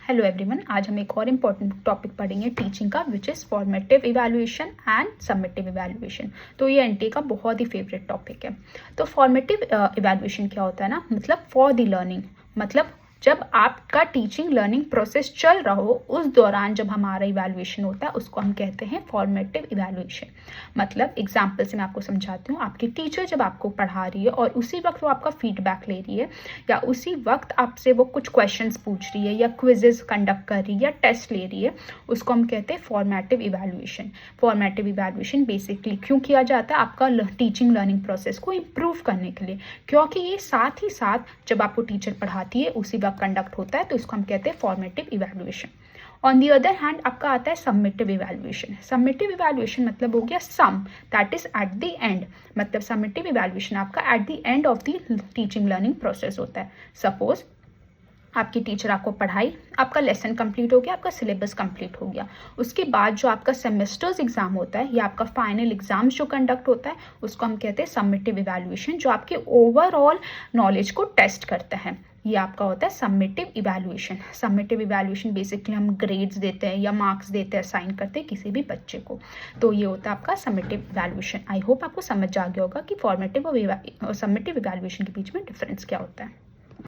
Hello everyone, आज हम एक और इम्पॉर्टेंट टॉपिक पढ़ेंगे टीचिंग का, which is formative evaluation and submissive evaluation. तो ये एनटीए का बहुत ही फेवरेट टॉपिक है। तो फॉर्मेटिव इवैल्यूएशन क्या होता है ना, मतलब फॉर द लर्निंग, मतलब जब आपका टीचिंग लर्निंग प्रोसेस चल रहा हो उस दौरान जब हमारा इवैल्यूएशन होता है उसको हम कहते हैं फॉर्मेटिव इवैल्यूएशन। मतलब एग्जाम्पल से मैं आपको समझाती हूँ। आपकी टीचर जब आपको पढ़ा रही है और उसी वक्त वो आपका फीडबैक ले रही है या उसी वक्त आपसे वो कुछ क्वेश्चंस पूछ रही है या क्विजेस कंडक्ट कर रही है या टेस्ट ले रही है, उसको हम कहते हैं formative evaluation. Formative evaluation basically क्यों किया जाता है? आपका टीचिंग लर्निंग प्रोसेस को इम्प्रूव करने के लिए, क्योंकि ये साथ ही साथ जब आपको टीचर पढ़ाती है उसी कंडक्ट होता है, तो इसको हम कहते हैं formative evaluation. On the other hand आपका आता है सबमिटिव इवैल्यूएशन। सबमिटिव इवैल्यूएशन मतलब हो गया sum, that is at the end. मतलब सबमिटिव इवैल्यूएशन आपका at the end of the teaching learning process होता है। सपोज आपकी टीचर आपको पढ़ाई, आपका लेसन कंप्लीट हो गया, आपका सिलेबस कंप्लीट हो गया, उसके बाद जो आपका सेमेस्टर्स एग्जाम होता है या आपका फाइनल एग्जाम्स जो कंडक्ट होता है उसको हम कहते हैं सबमिटिव इवैल्यूएशन, जो आपके ओवरऑल नॉलेज को टेस्ट करता है। ये आपका होता है submissive evaluation. Submissive evaluation basically हम ग्रेड्स देते हैं या मार्क्स देते हैं, असाइन करते हैं किसी भी बच्चे को। तो ये होता है आपका सबमिटिव इवैल्यूएशन। आई होप आपको समझ आ गया होगा कि फॉर्मेटिव और सबमिटिव इवैल्यूएशन के बीच में डिफरेंस क्या होता है।